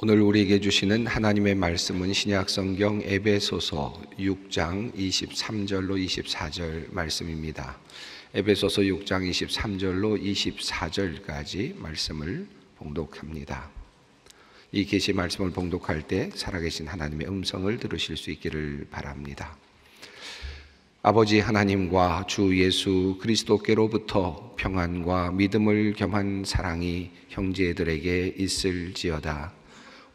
오늘 우리에게 주시는 하나님의 말씀은 신약성경 에베소서 6장 23절로 24절 말씀입니다. 에베소서 6장 23절로 24절까지 말씀을 봉독합니다. 이 계시 말씀을 봉독할 때 살아계신 하나님의 음성을 들으실 수 있기를 바랍니다. 아버지 하나님과 주 예수 그리스도께로부터 평안과 믿음을 겸한 사랑이 형제들에게 있을지어다.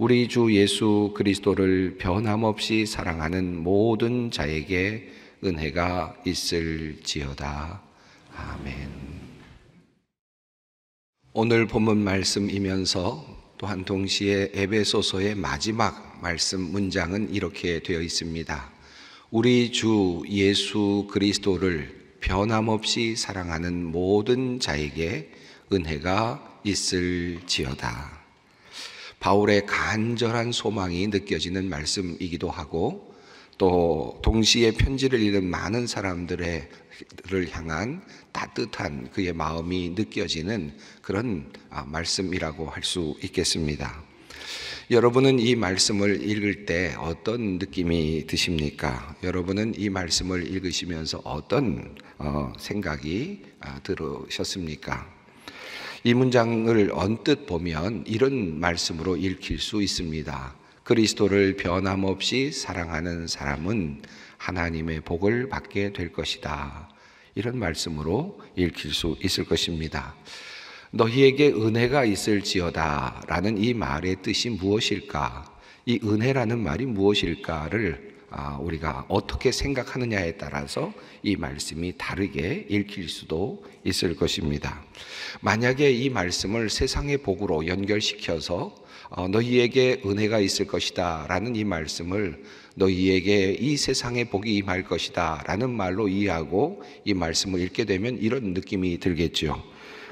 우리 주 예수 그리스도를 변함없이 사랑하는 모든 자에게 은혜가 있을지어다. 아멘. 오늘 본문 말씀이면서 또한 동시에 에베소서의 마지막 말씀 문장은 이렇게 되어 있습니다. 우리 주 예수 그리스도를 변함없이 사랑하는 모든 자에게 은혜가 있을지어다. 바울의 간절한 소망이 느껴지는 말씀이기도 하고 또 동시에 편지를 읽은 많은 사람들을 향한 따뜻한 그의 마음이 느껴지는 그런 말씀이라고 할 수 있겠습니다. 여러분은 이 말씀을 읽을 때 어떤 느낌이 드십니까? 여러분은 이 말씀을 읽으시면서 어떤 생각이 들으셨습니까? 이 문장을 언뜻 보면 이런 말씀으로 읽힐 수 있습니다. 그리스도를 변함없이 사랑하는 사람은 하나님의 복을 받게 될 것이다. 이런 말씀으로 읽힐 수 있을 것입니다. 너희에게 은혜가 있을지어다 라는 이 말의 뜻이 무엇일까? 이 은혜라는 말이 무엇일까를 우리가 어떻게 생각하느냐에 따라서 이 말씀이 다르게 읽힐 수도 있을 것입니다. 만약에 이 말씀을 세상의 복으로 연결시켜서 너희에게 은혜가 있을 것이다 라는 이 말씀을 너희에게 이 세상의 복이 임할 것이다 라는 말로 이해하고 이 말씀을 읽게 되면 이런 느낌이 들겠죠.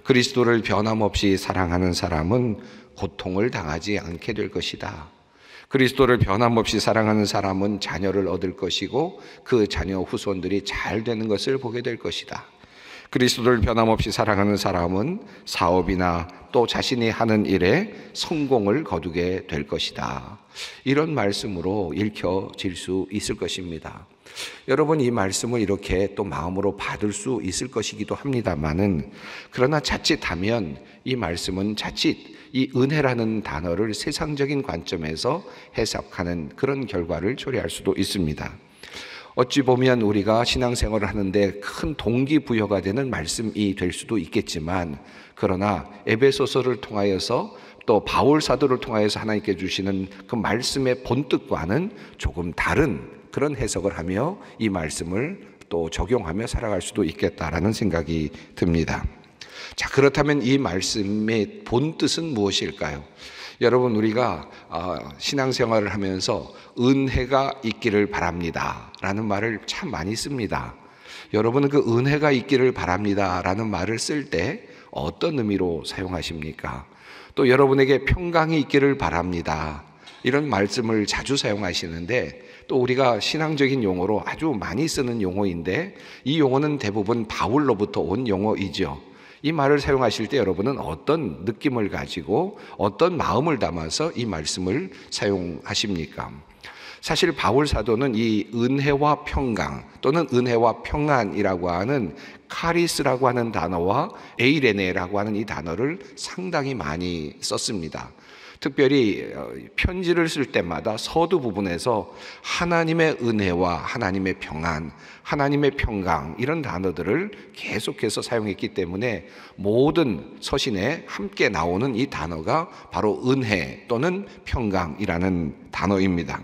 그리스도를 변함없이 사랑하는 사람은 고통을 당하지 않게 될 것이다. 그리스도를 변함없이 사랑하는 사람은 자녀를 얻을 것이고 그 자녀 후손들이 잘 되는 것을 보게 될 것이다. 그리스도를 변함없이 사랑하는 사람은 사업이나 또 자신이 하는 일에 성공을 거두게 될 것이다. 이런 말씀으로 읽혀질 수 있을 것입니다. 여러분, 이 말씀을 이렇게 또 마음으로 받을 수 있을 것이기도 합니다만은, 그러나 자칫하면 이 말씀은 자칫 이 은혜라는 단어를 세상적인 관점에서 해석하는 그런 결과를 초래할 수도 있습니다. 어찌 보면 우리가 신앙생활을 하는데 큰 동기부여가 되는 말씀이 될 수도 있겠지만, 그러나 에베소서를 통하여서 또 바울 사도를 통하여서 하나님께 주시는 그 말씀의 본뜻과는 조금 다른 그런 해석을 하며 이 말씀을 또 적용하며 살아갈 수도 있겠다라는 생각이 듭니다. 자, 그렇다면 이 말씀의 본뜻은 무엇일까요? 여러분, 우리가 신앙생활을 하면서 은혜가 있기를 바랍니다 라는 말을 참 많이 씁니다. 여러분은 그 은혜가 있기를 바랍니다 라는 말을 쓸 때 어떤 의미로 사용하십니까? 또 여러분에게 평강이 있기를 바랍니다 이런 말씀을 자주 사용하시는데, 또 우리가 신앙적인 용어로 아주 많이 쓰는 용어인데 이 용어는 대부분 바울로부터 온 용어이죠. 이 말을 사용하실 때 여러분은 어떤 느낌을 가지고 어떤 마음을 담아서 이 말씀을 사용하십니까? 사실 바울 사도는 이 은혜와 평강 또는 은혜와 평안이라고 하는 카리스라고 하는 단어와 에이레네라고 하는 이 단어를 상당히 많이 썼습니다. 특별히 편지를 쓸 때마다 서두 부분에서 하나님의 은혜와 하나님의 평안, 하나님의 평강 이런 단어들을 계속해서 사용했기 때문에 모든 서신에 함께 나오는 이 단어가 바로 은혜 또는 평강이라는 단어입니다.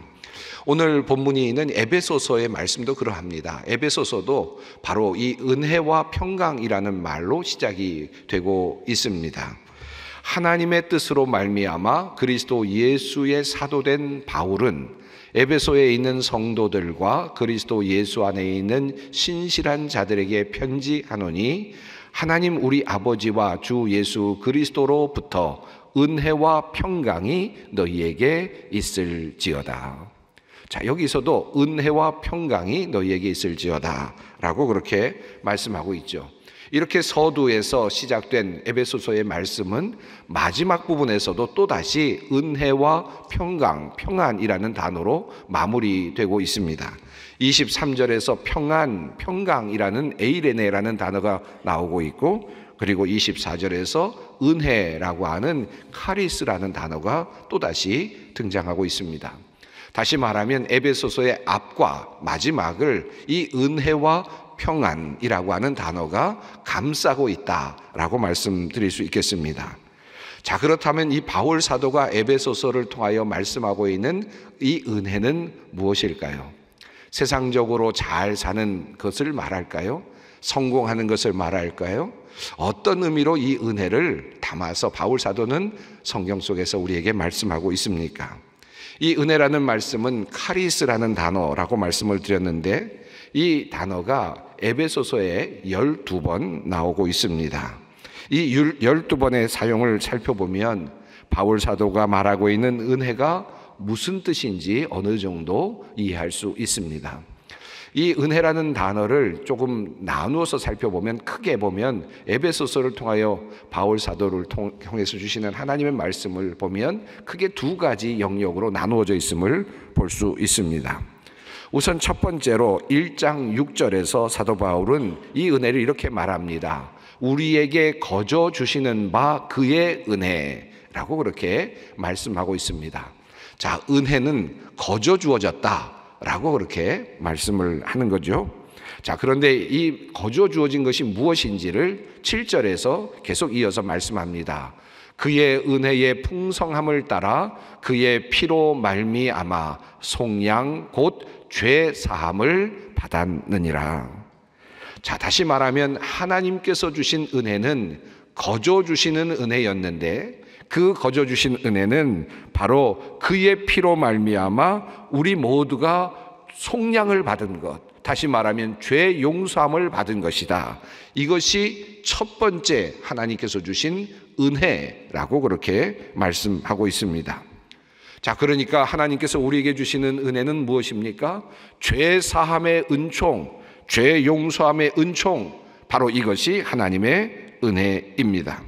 오늘 본문이 있는 에베소서의 말씀도 그러합니다. 에베소서도 바로 이 은혜와 평강이라는 말로 시작이 되고 있습니다. 하나님의 뜻으로 말미암아 그리스도 예수의 사도된 바울은 에베소에 있는 성도들과 그리스도 예수 안에 있는 신실한 자들에게 편지하노니, 하나님 우리 아버지와 주 예수 그리스도로부터 은혜와 평강이 너희에게 있을지어다. 자, 여기서도 은혜와 평강이 너희에게 있을지어다 라고 그렇게 말씀하고 있죠. 이렇게 서두에서 시작된 에베소서의 말씀은 마지막 부분에서도 또다시 은혜와 평강, 평안이라는 단어로 마무리되고 있습니다. 23절에서 평안, 평강이라는 에이레네라는 단어가 나오고 있고, 그리고 24절에서 은혜라고 하는 카리스라는 단어가 또다시 등장하고 있습니다. 다시 말하면 에베소서의 앞과 마지막을 이 은혜와 평안이라고 하는 단어가 감싸고 있다라고 말씀드릴 수 있겠습니다. 자, 그렇다면 이 바울 사도가 에베소서를 통하여 말씀하고 있는 이 은혜는 무엇일까요? 세상적으로 잘 사는 것을 말할까요? 성공하는 것을 말할까요? 어떤 의미로 이 은혜를 담아서 바울 사도는 성경 속에서 우리에게 말씀하고 있습니까? 이 은혜라는 말씀은 카리스라는 단어라고 말씀을 드렸는데, 이 단어가 에베소서에 12번 나오고 있습니다. 이 12번의 사용을 살펴보면 바울 사도가 말하고 있는 은혜가 무슨 뜻인지 어느 정도 이해할 수 있습니다. 이 은혜라는 단어를 조금 나누어서 살펴보면, 크게 보면 에베소서를 통하여 바울 사도를 통해서 주시는 하나님의 말씀을 보면 크게 두 가지 영역으로 나누어져 있음을 볼 수 있습니다. 우선 첫 번째로 1장 6절에서 사도 바울은 이 은혜를 이렇게 말합니다. 우리에게 거저 주시는 바 그의 은혜라고 그렇게 말씀하고 있습니다. 자, 은혜는 거저 주어졌다라고 그렇게 말씀을 하는 거죠. 자, 그런데 이 거저 주어진 것이 무엇인지를 7절에서 계속 이어서 말씀합니다. 그의 은혜의 풍성함을 따라 그의 피로 말미암아 속량 곧 죄 사함을 받았느니라. 자, 다시 말하면 하나님께서 주신 은혜는 거저 주시는 은혜였는데, 그 거저 주신 은혜는 바로 그의 피로 말미암아 우리 모두가 속량을 받은 것, 다시 말하면 죄 용서함을 받은 것이다. 이것이 첫 번째 하나님께서 주신 은혜라고 그렇게 말씀하고 있습니다. 자, 그러니까 하나님께서 우리에게 주시는 은혜는 무엇입니까? 죄 사함의 은총, 죄 용서함의 은총, 바로 이것이 하나님의 은혜입니다.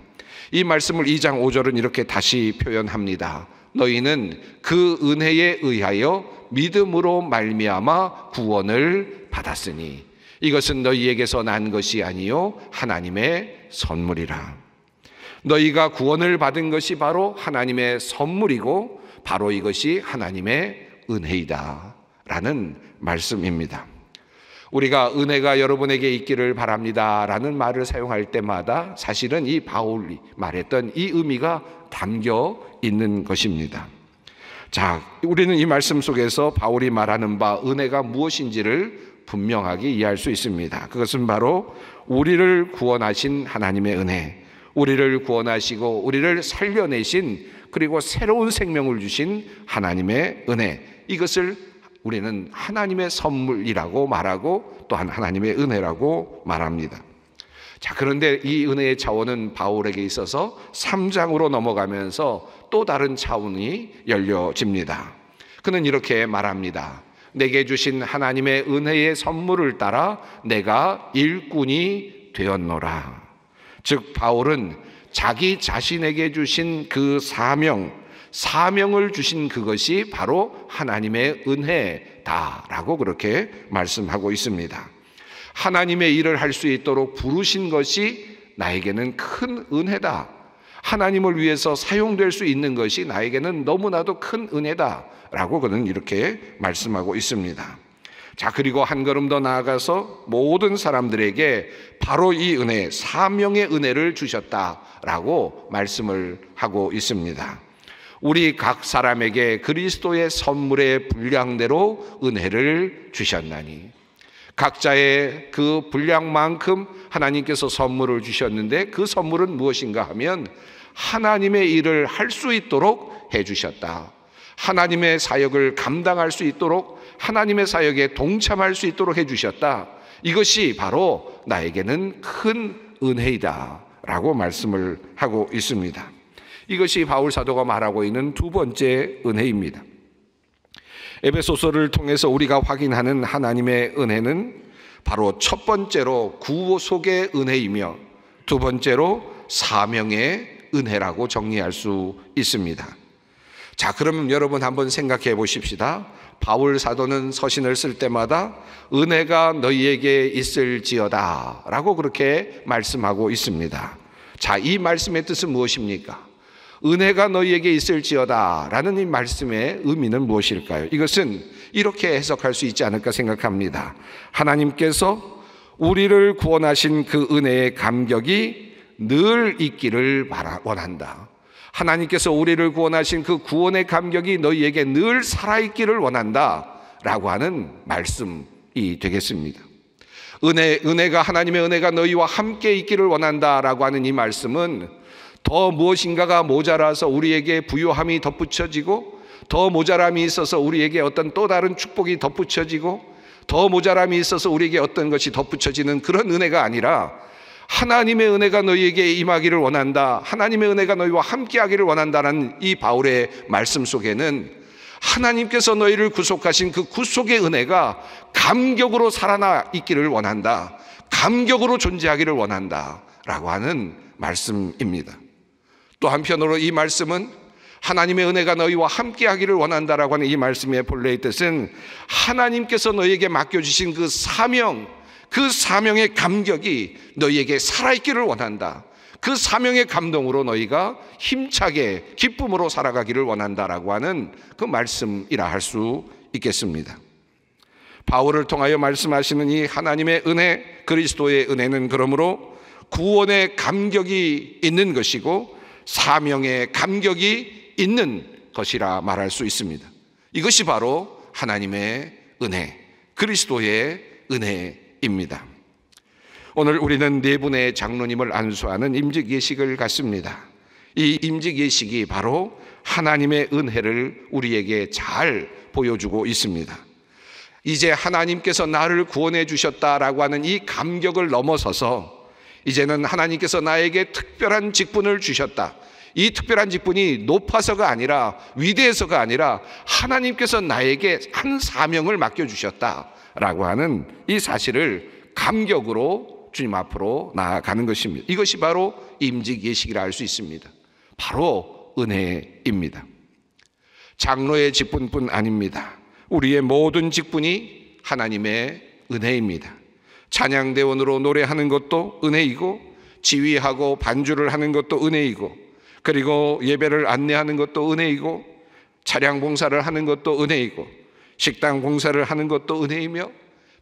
이 말씀을 2장 5절은 이렇게 다시 표현합니다. 너희는 그 은혜에 의하여 믿음으로 말미암아 구원을 받았으니 이것은 너희에게서 난 것이 아니요 하나님의 선물이라. 너희가 구원을 받은 것이 바로 하나님의 선물이고 바로 이것이 하나님의 은혜이다 라는 말씀입니다. 우리가 은혜가 여러분에게 있기를 바랍니다 라는 말을 사용할 때마다 사실은 이 바울이 말했던 이 의미가 담겨 있는 것입니다. 자, 우리는 이 말씀 속에서 바울이 말하는 바 은혜가 무엇인지를 분명하게 이해할 수 있습니다. 그것은 바로 우리를 구원하신 하나님의 은혜, 우리를 구원하시고 우리를 살려내신, 그리고 새로운 생명을 주신 하나님의 은혜, 이것을 우리는 하나님의 선물이라고 말하고 또한 하나님의 은혜라고 말합니다. 자, 그런데 이 은혜의 차원은 바울에게 있어서 3장으로 넘어가면서 또 다른 차원이 열려집니다. 그는 이렇게 말합니다. 내게 주신 하나님의 은혜의 선물을 따라 내가 일꾼이 되었노라. 즉 바울은 자기 자신에게 주신 그 사명을 주신 그것이 바로 하나님의 은혜다라고 그렇게 말씀하고 있습니다. 하나님의 일을 할 수 있도록 부르신 것이 나에게는 큰 은혜다. 하나님을 위해서 사용될 수 있는 것이 나에게는 너무나도 큰 은혜다라고 그는 이렇게 말씀하고 있습니다. 자, 그리고 한 걸음 더 나아가서 모든 사람들에게 바로 이 은혜, 사명의 은혜를 주셨다라고 말씀을 하고 있습니다. 우리 각 사람에게 그리스도의 선물의 분량대로 은혜를 주셨나니, 각자의 그 분량만큼 하나님께서 선물을 주셨는데 그 선물은 무엇인가 하면 하나님의 일을 할 수 있도록 해주셨다. 하나님의 사역을 감당할 수 있도록, 하나님의 사역에 동참할 수 있도록 해주셨다. 이것이 바로 나에게는 큰 은혜이다 라고 말씀을 하고 있습니다. 이것이 바울 사도가 말하고 있는 두 번째 은혜입니다. 에베소서를 통해서 우리가 확인하는 하나님의 은혜는 바로 첫 번째로 구속의 은혜이며 두 번째로 사명의 은혜라고 정리할 수 있습니다. 자, 그러면 여러분 한번 생각해 보십시다. 바울 사도는 서신을 쓸 때마다 은혜가 너희에게 있을지어다 라고 그렇게 말씀하고 있습니다. 자, 이 말씀의 뜻은 무엇입니까? 은혜가 너희에게 있을지어다 라는 이 말씀의 의미는 무엇일까요? 이것은 이렇게 해석할 수 있지 않을까 생각합니다. 하나님께서 우리를 구원하신 그 은혜의 감격이 늘 있기를 원한다. 하나님께서 우리를 구원하신 그 구원의 감격이 너희에게 늘 살아있기를 원한다 라고 하는 말씀이 되겠습니다. 은혜가, 하나님의 은혜가 너희와 함께 있기를 원한다 라고 하는 이 말씀은 더 무엇인가가 모자라서 우리에게 부요함이 덧붙여지고, 더 모자람이 있어서 우리에게 어떤 또 다른 축복이 덧붙여지고, 더 모자람이 있어서 우리에게 어떤 것이 덧붙여지는 그런 은혜가 아니라 하나님의 은혜가 너희에게 임하기를 원한다, 하나님의 은혜가 너희와 함께하기를 원한다는 이 바울의 말씀 속에는 하나님께서 너희를 구속하신 그 구속의 은혜가 감격으로 살아나 있기를 원한다, 감격으로 존재하기를 원한다 라고 하는 말씀입니다. 또 한편으로 이 말씀은 하나님의 은혜가 너희와 함께하기를 원한다라고 하는 이 말씀의 본래의 뜻은 하나님께서 너희에게 맡겨주신 그 사명, 그 사명의 감격이 너희에게 살아있기를 원한다, 그 사명의 감동으로 너희가 힘차게 기쁨으로 살아가기를 원한다라고 하는 그 말씀이라 할 수 있겠습니다. 바울을 통하여 말씀하시는 이 하나님의 은혜, 그리스도의 은혜는 그러므로 구원의 감격이 있는 것이고 사명의 감격이 있는 것이라 말할 수 있습니다. 이것이 바로 하나님의 은혜, 그리스도의 은혜입니다. 오늘 우리는 네 분의 장로님을 안수하는 임직 예식을 갖습니다. 이 임직 예식이 바로 하나님의 은혜를 우리에게 잘 보여주고 있습니다. 이제 하나님께서 나를 구원해 주셨다라고 하는 이 감격을 넘어서서 이제는 하나님께서 나에게 특별한 직분을 주셨다, 이 특별한 직분이 높아서가 아니라 위대해서가 아니라 하나님께서 나에게 한 사명을 맡겨주셨다라고 하는 이 사실을 감격으로 주님 앞으로 나아가는 것입니다. 이것이 바로 임직 예식이라 할 수 있습니다. 바로 은혜입니다. 장로의 직분뿐 아닙니다. 우리의 모든 직분이 하나님의 은혜입니다. 찬양대원으로 노래하는 것도 은혜이고, 지휘하고 반주를 하는 것도 은혜이고, 그리고 예배를 안내하는 것도 은혜이고, 차량 봉사를 하는 것도 은혜이고, 식당 봉사를 하는 것도 은혜이며,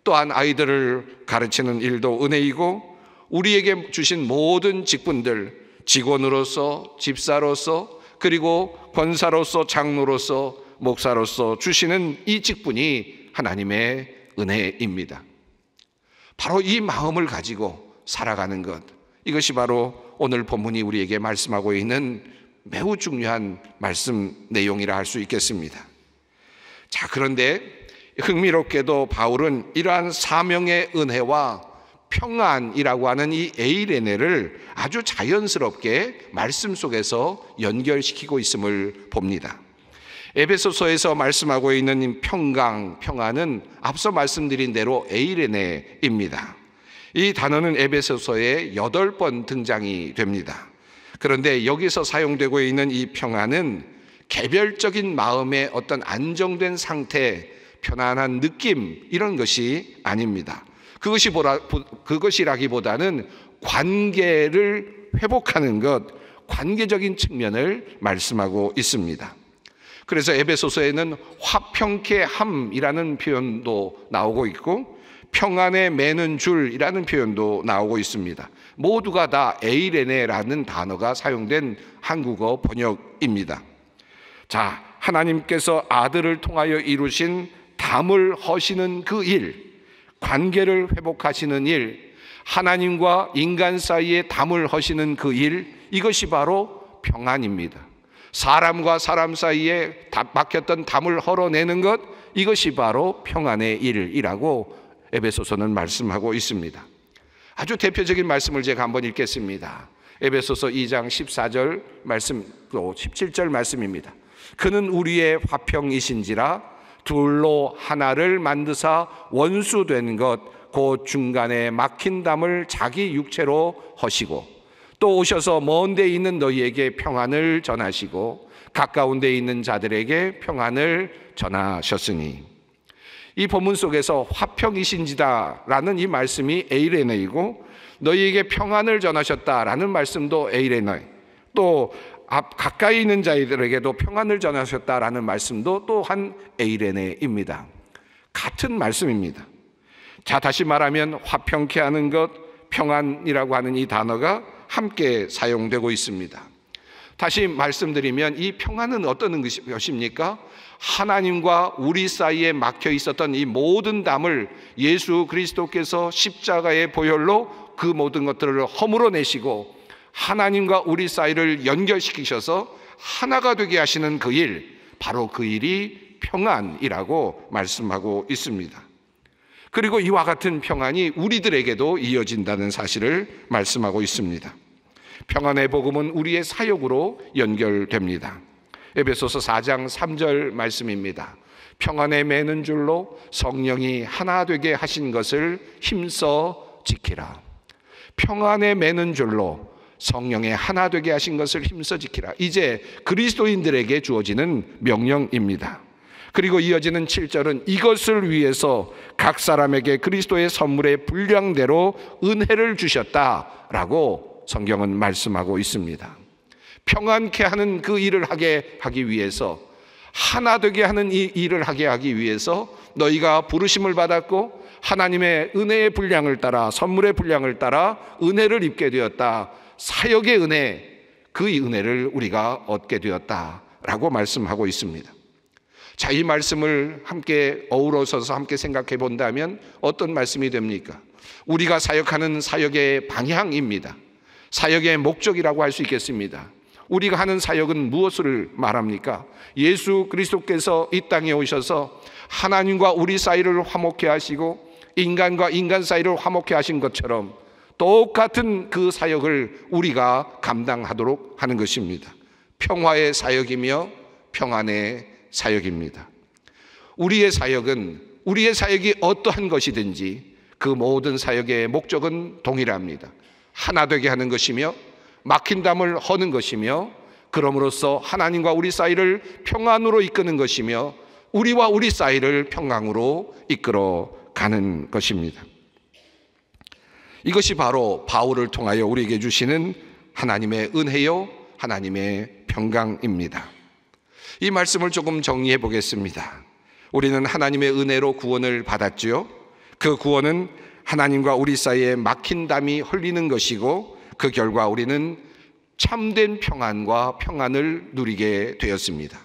또한 아이들을 가르치는 일도 은혜이고, 우리에게 주신 모든 직분들, 직원으로서, 집사로서, 그리고 권사로서, 장로로서, 목사로서 주시는 이 직분이 하나님의 은혜입니다. 바로 이 마음을 가지고 살아가는 것, 이것이 바로 오늘 본문이 우리에게 말씀하고 있는 매우 중요한 말씀 내용이라 할 수 있겠습니다. 자, 그런데 흥미롭게도 바울은 이러한 사명의 은혜와 평안이라고 하는 이 에이레네를 아주 자연스럽게 말씀 속에서 연결시키고 있음을 봅니다. 에베소서에서 말씀하고 있는 평안은 앞서 말씀드린 대로 에이레네입니다. 이 단어는 에베소서에 8번 등장이 됩니다. 그런데 여기서 사용되고 있는 이 평안은 개별적인 마음의 어떤 안정된 상태, 편안한 느낌, 이런 것이 아닙니다. 그것이라기보다는 관계를 회복하는 것, 관계적인 측면을 말씀하고 있습니다. 그래서 에베소서에는 화평케 함이라는 표현도 나오고 있고, 평안에 매는 줄이라는 표현도 나오고 있습니다. 모두가 다 에이레네라는 단어가 사용된 한국어 번역입니다. 자, 하나님께서 아들을 통하여 이루신 담을 허시는 그 일, 관계를 회복하시는 일, 하나님과 인간 사이에 담을 허시는 그 일, 이것이 바로 평안입니다. 사람과 사람 사이에 막혔던 담을 헐어내는 것, 이것이 바로 평안의 일이라고 에베소서는 말씀하고 있습니다. 아주 대표적인 말씀을 제가 한번 읽겠습니다. 에베소서 2장 14절 말씀, 또 17절 말씀입니다. 그는 우리의 화평이신지라 둘로 하나를 만드사 원수된 것 곧 중간에 막힌 담을 자기 육체로 허시고 또 오셔서 먼 데 있는 너희에게 평안을 전하시고 가까운 데 있는 자들에게 평안을 전하셨으니. 이 본문 속에서 화평이신지다라는 이 말씀이 에이레네이고 너희에게 평안을 전하셨다라는 말씀도 에이레네, 또 가까이 있는 자들에게도 평안을 전하셨다라는 말씀도 또한 에이레네입니다. 같은 말씀입니다. 자, 다시 말하면 화평케 하는 것, 평안이라고 하는 이 단어가 함께 사용되고 있습니다. 다시 말씀드리면 이 평안은 어떤 것입니까? 하나님과 우리 사이에 막혀 있었던 이 모든 담을 예수 그리스도께서 십자가의 보혈로 그 모든 것들을 허물어내시고 하나님과 우리 사이를 연결시키셔서 하나가 되게 하시는 그 일, 바로 그 일이 평안이라고 말씀하고 있습니다. 그리고 이와 같은 평안이 우리들에게도 이어진다는 사실을 말씀하고 있습니다. 평안의 복음은 우리의 사역으로 연결됩니다. 에베소서 4장 3절 말씀입니다. 평안에 매는 줄로 성령이 하나 되게 하신 것을 힘써 지키라. 평안에 매는 줄로 성령의 하나 되게 하신 것을 힘써 지키라. 이제 그리스도인들에게 주어지는 명령입니다. 그리고 이어지는 7절은 이것을 위해서 각 사람에게 그리스도의 선물의 분량대로 은혜를 주셨다라고 성경은 말씀하고 있습니다. 평안케 하는 그 일을 하기 위해서, 하나 되게 하는 이 일을 하기 위해서 너희가 부르심을 받았고 하나님의 은혜의 분량을 따라, 선물의 분량을 따라 은혜를 입게 되었다. 사역의 은혜, 그 은혜를 우리가 얻게 되었다라고 말씀하고 있습니다. 자, 이 말씀을 함께 어우러서서 함께 생각해 본다면 어떤 말씀이 됩니까? 우리가 사역하는 사역의 방향입니다. 사역의 목적이라고 할 수 있겠습니다. 우리가 하는 사역은 무엇을 말합니까? 예수 그리스도께서 이 땅에 오셔서 하나님과 우리 사이를 화목케 하시고 인간과 인간 사이를 화목케 하신 것처럼 똑같은 그 사역을 우리가 감당하도록 하는 것입니다. 평화의 사역이며 평안의 사역입니다. 우리의 사역이 어떠한 것이든지 그 모든 사역의 목적은 동일합니다. 하나 되게 하는 것이며 막힌 담을 허는 것이며 그럼으로써 하나님과 우리 사이를 평안으로 이끄는 것이며 우리와 우리 사이를 평강으로 이끌어 가는 것입니다. 이것이 바로 바울을 통하여 우리에게 주시는 하나님의 은혜요, 하나님의 평강입니다. 이 말씀을 조금 정리해 보겠습니다. 우리는 하나님의 은혜로 구원을 받았지요. 그 구원은 하나님과 우리 사이에 막힌 담이 흘리는 것이고 그 결과 우리는 참된 평안과 평안을 누리게 되었습니다.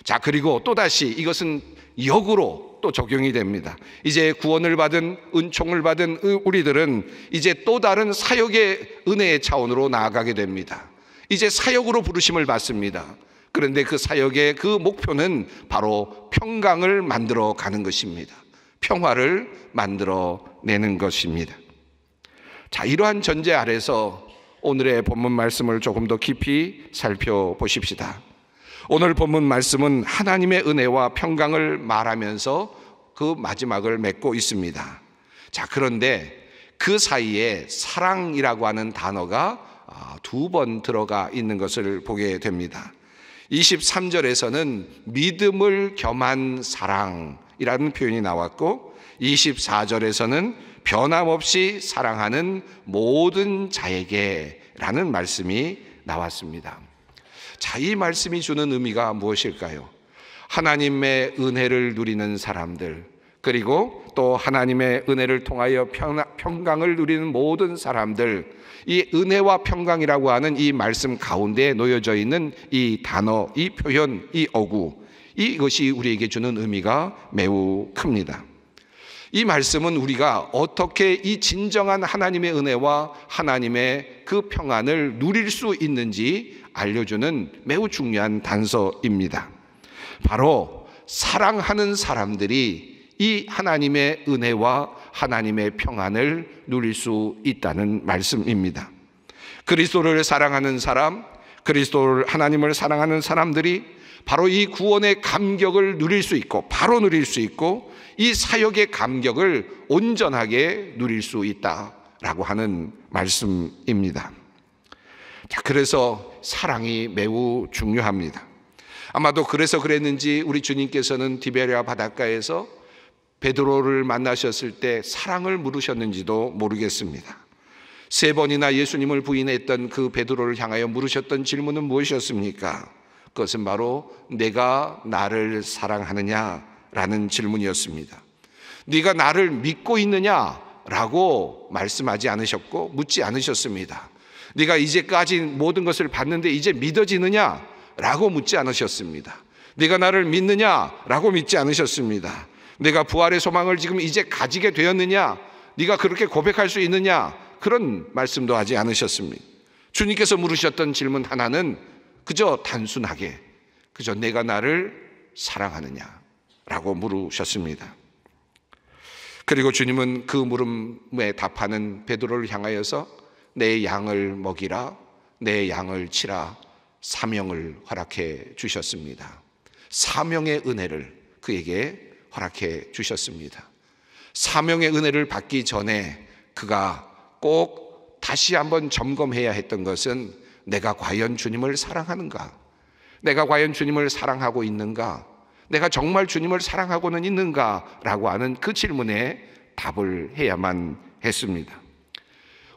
자, 그리고 또다시 이것은 역으로 또 적용이 됩니다. 이제 구원을 받은, 은총을 받은 우리들은 이제 또 다른 사역의 은혜의 차원으로 나아가게 됩니다. 이제 사역으로 부르심을 받습니다. 그런데 그 사역의 그 목표는 바로 평강을 만들어 가는 것입니다. 평화를 만들어 내는 것입니다. 자, 이러한 전제 아래서 오늘의 본문 말씀을 조금 더 깊이 살펴보십시다. 오늘 본문 말씀은 하나님의 은혜와 평강을 말하면서 그 마지막을 맺고 있습니다. 자, 그런데 그 사이에 사랑이라고 하는 단어가 두 번 들어가 있는 것을 보게 됩니다. 23절에서는 믿음을 겸한 사랑이라는 표현이 나왔고 24절에서는 변함없이 사랑하는 모든 자에게 라는 말씀이 나왔습니다. 자, 이 말씀이 주는 의미가 무엇일까요? 하나님의 은혜를 누리는 사람들, 그리고 또 하나님의 은혜를 통하여 평강을 누리는 모든 사람들, 이 은혜와 평강이라고 하는 이 말씀 가운데에 놓여져 있는 이 단어, 이 표현, 이 어구, 이것이 우리에게 주는 의미가 매우 큽니다. 이 말씀은 우리가 어떻게 이 진정한 하나님의 은혜와 하나님의 그 평안을 누릴 수 있는지 알려주는 매우 중요한 단서입니다. 바로 사랑하는 사람들이 이 하나님의 은혜와 하나님의 평안을 누릴 수 있다는 말씀입니다. 그리스도를 사랑하는 사람, 하나님을 사랑하는 사람들이 바로 이 구원의 감격을 누릴 수 있고, 바로 누릴 수 있고, 이 사역의 감격을 온전하게 누릴 수 있다라고 하는 말씀입니다. 자, 그래서 사랑이 매우 중요합니다. 아마도 그래서 그랬는지 우리 주님께서는 디베랴 바닷가에서 베드로를 만나셨을 때 사랑을 물으셨는지도 모르겠습니다. 3번이나 예수님을 부인했던 그 베드로를 향하여 물으셨던 질문은 무엇이었습니까? 그것은 바로 내가 나를 사랑하느냐라는 질문이었습니다. 네가 나를 믿고 있느냐라고 말씀하지 않으셨고 묻지 않으셨습니다. 네가 이제까지 모든 것을 봤는데 이제 믿어지느냐라고 묻지 않으셨습니다. 네가 나를 믿느냐라고 믿지 않으셨습니다. 내가 부활의 소망을 지금 이제 가지게 되었느냐, 네가 그렇게 고백할 수 있느냐, 그런 말씀도 하지 않으셨습니다. 주님께서 물으셨던 질문 하나는 그저 단순하게 그저 내가 나를 사랑하느냐라고 물으셨습니다. 그리고 주님은 그 물음에 답하는 베드로를 향하여서 내 양을 먹이라, 내 양을 치라, 사명을 허락해 주셨습니다. 사명의 은혜를 그에게 허락해 주셨습니다. 사명의 은혜를 받기 전에 그가 꼭 다시 한번 점검해야 했던 것은 내가 과연 주님을 사랑하는가? 내가 과연 주님을 사랑하고 있는가? 내가 정말 주님을 사랑하고는 있는가? 라고 하는 그 질문에 답을 해야만 했습니다.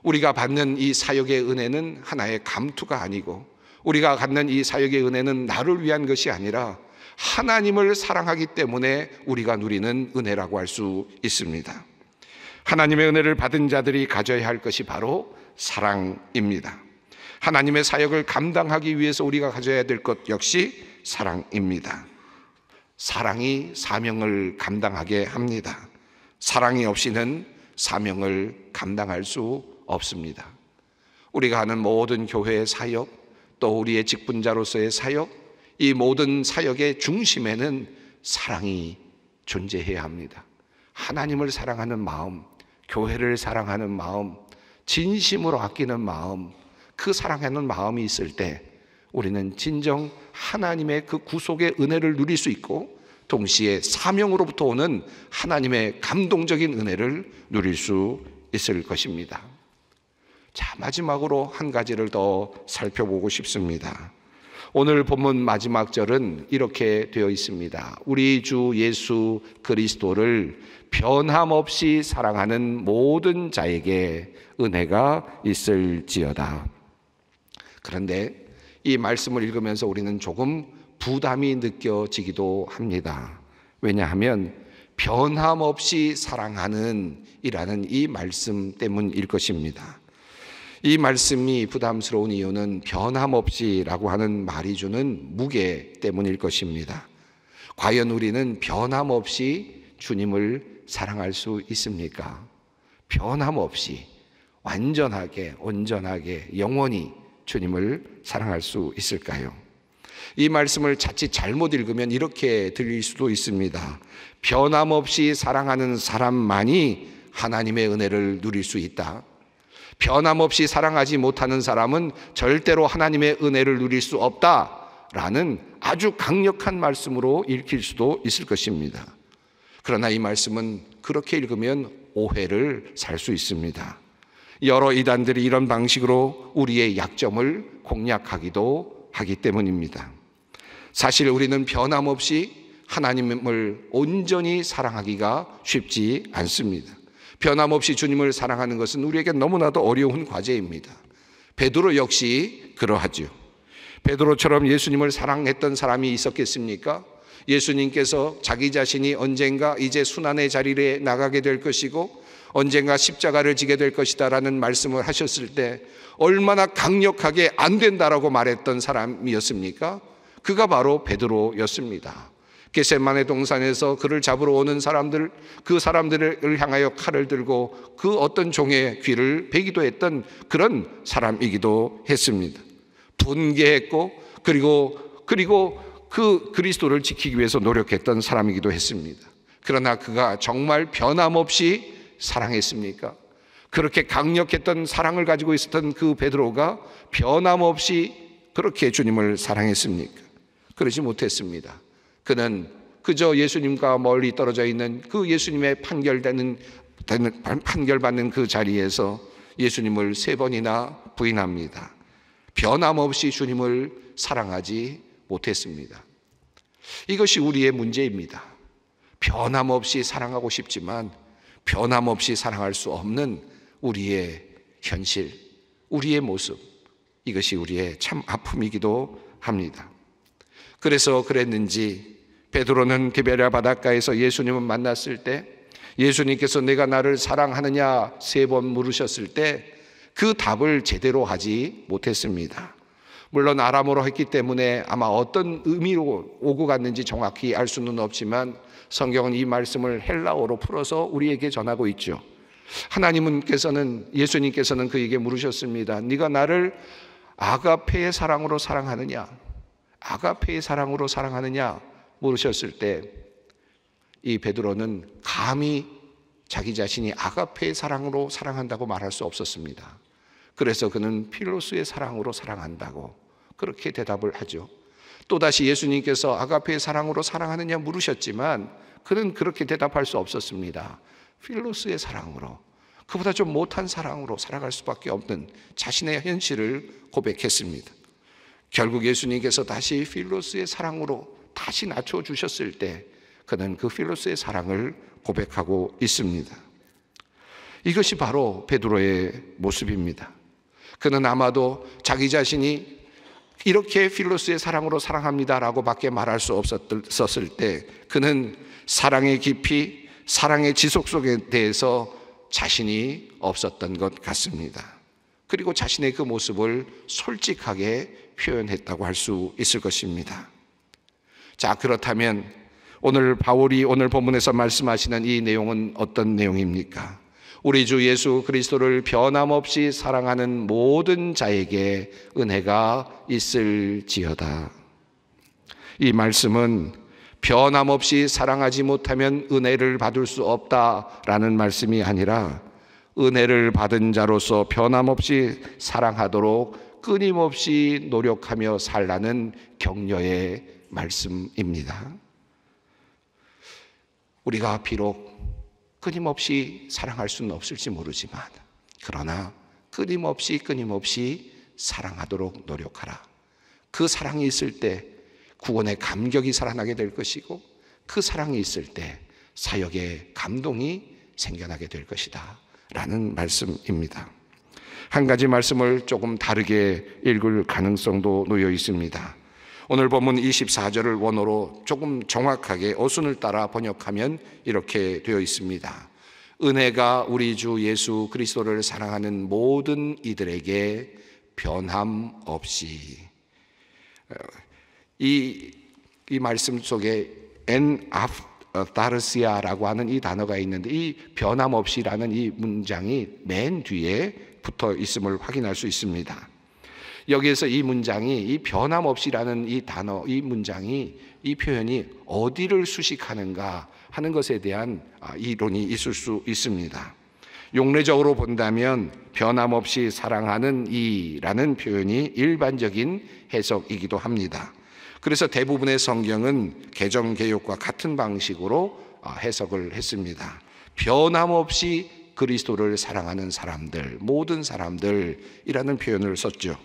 우리가 받는 이 사역의 은혜는 하나의 감투가 아니고, 우리가 갖는 이 사역의 은혜는 나를 위한 것이 아니라 하나님을 사랑하기 때문에 우리가 누리는 은혜라고 할 수 있습니다. 하나님의 은혜를 받은 자들이 가져야 할 것이 바로 사랑입니다. 하나님의 사역을 감당하기 위해서 우리가 가져야 될 것 역시 사랑입니다. 사랑이 사명을 감당하게 합니다. 사랑이 없이는 사명을 감당할 수 없습니다. 우리가 하는 모든 교회의 사역, 또 우리의 직분자로서의 사역, 이 모든 사역의 중심에는 사랑이 존재해야 합니다. 하나님을 사랑하는 마음, 교회를 사랑하는 마음, 진심으로 아끼는 마음, 그 사랑하는 마음이 있을 때 우리는 진정 하나님의 그 구속의 은혜를 누릴 수 있고, 동시에 사명으로부터 오는 하나님의 감동적인 은혜를 누릴 수 있을 것입니다. 자, 마지막으로 한 가지를 더 살펴보고 싶습니다. 오늘 본문 마지막 절은 이렇게 되어 있습니다. 우리 주 예수 그리스도를 변함없이 사랑하는 모든 자에게 은혜가 있을지어다. 그런데 이 말씀을 읽으면서 우리는 조금 부담이 느껴지기도 합니다. 왜냐하면 변함없이 사랑하는 이라는 이 말씀 때문일 것입니다. 이 말씀이 부담스러운 이유는 변함없이라고 하는 말이 주는 무게 때문일 것입니다. 과연 우리는 변함없이 주님을 사랑할 수 있습니까? 변함없이 완전하게, 온전하게, 영원히 주님을 사랑할 수 있을까요? 이 말씀을 자칫 잘못 읽으면 이렇게 들릴 수도 있습니다. 변함없이 사랑하는 사람만이 하나님의 은혜를 누릴 수 있다. 변함없이 사랑하지 못하는 사람은 절대로 하나님의 은혜를 누릴 수 없다라는 아주 강력한 말씀으로 읽힐 수도 있을 것입니다. 그러나 이 말씀은 그렇게 읽으면 오해를 살 수 있습니다. 여러 이단들이 이런 방식으로 우리의 약점을 공략하기도 하기 때문입니다. 사실 우리는 변함없이 하나님을 온전히 사랑하기가 쉽지 않습니다. 변함없이 주님을 사랑하는 것은 우리에게 너무나도 어려운 과제입니다. 베드로 역시 그러하죠. 베드로처럼 예수님을 사랑했던 사람이 있었겠습니까? 예수님께서 자기 자신이 언젠가 이제 순환의 자리에 나가게 될 것이고 언젠가 십자가를 지게 될 것이다 라는 말씀을 하셨을 때 얼마나 강력하게 안 된다라고 말했던 사람이었습니까? 그가 바로 베드로였습니다. 겟세마네 동산에서 그를 잡으러 오는 사람들, 그 사람들을 향하여 칼을 들고 그 어떤 종의 귀를 베기도 했던 그런 사람이기도 했습니다. 분개했고 그리고 그 그리스도를 지키기 위해서 노력했던 사람이기도 했습니다. 그러나 그가 정말 변함없이 사랑했습니까? 그렇게 강력했던 사랑을 가지고 있었던 그 베드로가 변함없이 그렇게 주님을 사랑했습니까? 그러지 못했습니다. 그는 그저 예수님과 멀리 떨어져 있는 그 예수님의 판결받는 그 자리에서 예수님을 3번이나 부인합니다. 변함없이 주님을 사랑하지 못했습니다. 이것이 우리의 문제입니다. 변함없이 사랑하고 싶지만 변함없이 사랑할 수 없는 우리의 현실, 우리의 모습, 이것이 우리의 참 아픔이기도 합니다. 그래서 그랬는지 베드로는 디베랴 바닷가에서 예수님을 만났을 때 예수님께서 내가 나를 사랑하느냐 3번 물으셨을 때 그 답을 제대로 하지 못했습니다. 물론 아람어로 했기 때문에 아마 어떤 의미로 오고 갔는지 정확히 알 수는 없지만 성경은 이 말씀을 헬라어로 풀어서 우리에게 전하고 있죠. 예수님께서는 그에게 물으셨습니다. 네가 나를 아가페의 사랑으로 사랑하느냐? 아가페의 사랑으로 사랑하느냐? 물으셨을 때 이 베드로는 감히 자기 자신이 아가페의 사랑으로 사랑한다고 말할 수 없었습니다. 그래서 그는 필로스의 사랑으로 사랑한다고 그렇게 대답을 하죠. 또다시 예수님께서 아가페의 사랑으로 사랑하느냐 물으셨지만 그는 그렇게 대답할 수 없었습니다. 필로스의 사랑으로, 그보다 좀 못한 사랑으로 살아갈 수밖에 없는 자신의 현실을 고백했습니다. 결국 예수님께서 다시 필로스의 사랑으로 다시 낮춰주셨을 때 그는 그 필로스의 사랑을 고백하고 있습니다. 이것이 바로 베드로의 모습입니다. 그는 아마도 자기 자신이 이렇게 필로스의 사랑으로 사랑합니다라고 밖에 말할 수 없었을 때 그는 사랑의 깊이, 사랑의 지속 속에 대해서 자신이 없었던 것 같습니다. 그리고 자신의 그 모습을 솔직하게 표현했다고 할 수 있을 것입니다. 자, 그렇다면 바울이 오늘 본문에서 말씀하시는 이 내용은 어떤 내용입니까? 우리 주 예수 그리스도를 변함없이 사랑하는 모든 자에게 은혜가 있을지어다. 이 말씀은 변함없이 사랑하지 못하면 은혜를 받을 수 없다라는 말씀이 아니라 은혜를 받은 자로서 변함없이 사랑하도록 끊임없이 노력하며 살라는 격려의 말씀입니다. 우리가 비록 끊임없이 사랑할 수는 없을지 모르지만 그러나 끊임없이 사랑하도록 노력하라. 그 사랑이 있을 때 구원의 감격이 살아나게 될 것이고 그 사랑이 있을 때 사역의 감동이 생겨나게 될 것이다 라는 말씀입니다. 한 가지 말씀을 조금 다르게 읽을 가능성도 놓여 있습니다. 오늘 본문 24절을 원어로 조금 정확하게 어순을 따라 번역하면 이렇게 되어 있습니다. 은혜가 우리 주 예수 그리스도를 사랑하는 모든 이들에게 변함없이. 이 말씀 속에 엔아프다르시아라고 하는 이 단어가 있는데 이 변함없이라는 이 문장이 맨 뒤에 붙어 있음을 확인할 수 있습니다. 여기에서 이 문장이 이 변함없이라는 이 단어, 이 문장이 이 표현이 어디를 수식하는가 하는 것에 대한 이론이 있을 수 있습니다. 용례적으로 본다면 변함없이 사랑하는 이라는 표현이 일반적인 해석이기도 합니다. 그래서 대부분의 성경은 개정개역과 같은 방식으로 해석을 했습니다. 변함없이 그리스도를 사랑하는 사람들, 모든 사람들이라는 표현을 썼죠.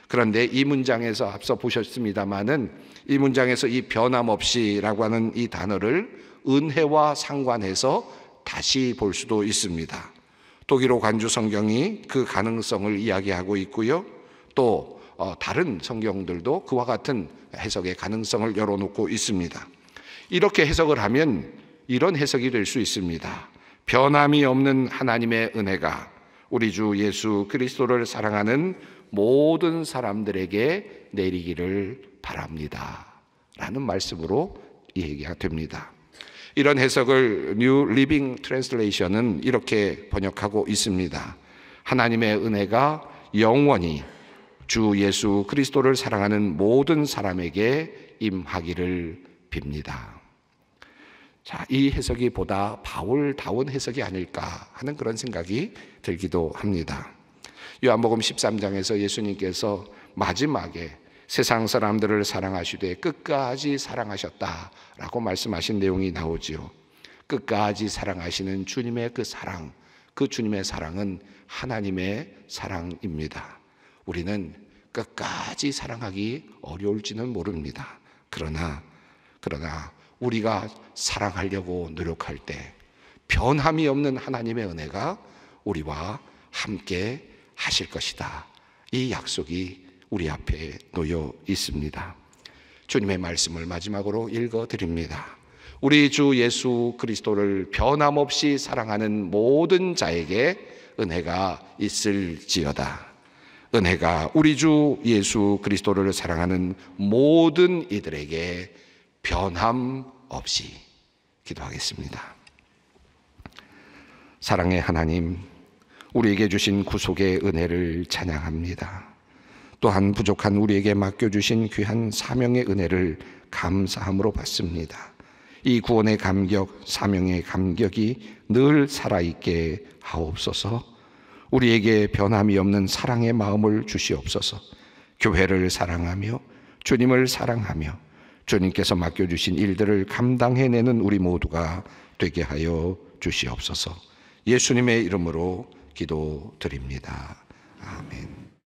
그런데 이 문장에서 앞서 보셨습니다마는 이 문장에서 이 변함없이라고 하는 이 단어를 은혜와 상관해서 다시 볼 수도 있습니다. 독일어 관주 성경이 그 가능성을 이야기하고 있고요. 또 다른 성경들도 그와 같은 해석의 가능성을 열어놓고 있습니다. 이렇게 해석을 하면 이런 해석이 될 수 있습니다. 변함이 없는 하나님의 은혜가 우리 주 예수 그리스도를 사랑하는 모든 사람들에게 내리기를 바랍니다 라는 말씀으로 얘기가 됩니다. 이런 해석을 New Living Translation은 이렇게 번역하고 있습니다. 하나님의 은혜가 영원히 주 예수 그리스도를 사랑하는 모든 사람에게 임하기를 빕니다. 자, 이 해석이 보다 바울다운 해석이 아닐까 하는 그런 생각이 들기도 합니다. 요한복음 13장에서 예수님께서 마지막에 세상 사람들을 사랑하시되 끝까지 사랑하셨다라고 말씀하신 내용이 나오지요. 끝까지 사랑하시는 주님의 그 사랑, 그 주님의 사랑은 하나님의 사랑입니다. 우리는 끝까지 사랑하기 어려울지는 모릅니다. 그러나 우리가 사랑하려고 노력할 때 변함이 없는 하나님의 은혜가 우리와 함께 하실 것이다. 이 약속이 우리 앞에 놓여 있습니다. 주님의 말씀을 마지막으로 읽어드립니다. 우리 주 예수 그리스도를 변함없이 사랑하는 모든 자에게 은혜가 있을지어다. 은혜가 우리 주 예수 그리스도를 사랑하는 모든 이들에게 변함없이. 기도하겠습니다. 사랑의 하나님, 우리에게 주신 구속의 은혜를 찬양합니다. 또한 부족한 우리에게 맡겨주신 귀한 사명의 은혜를 감사함으로 받습니다. 이 구원의 감격, 사명의 감격이 늘 살아있게 하옵소서. 우리에게 변함이 없는 사랑의 마음을 주시옵소서. 교회를 사랑하며 주님을 사랑하며 주님께서 맡겨주신 일들을 감당해내는 우리 모두가 되게 하여 주시옵소서. 예수님의 이름으로 기도드립니다. 아멘.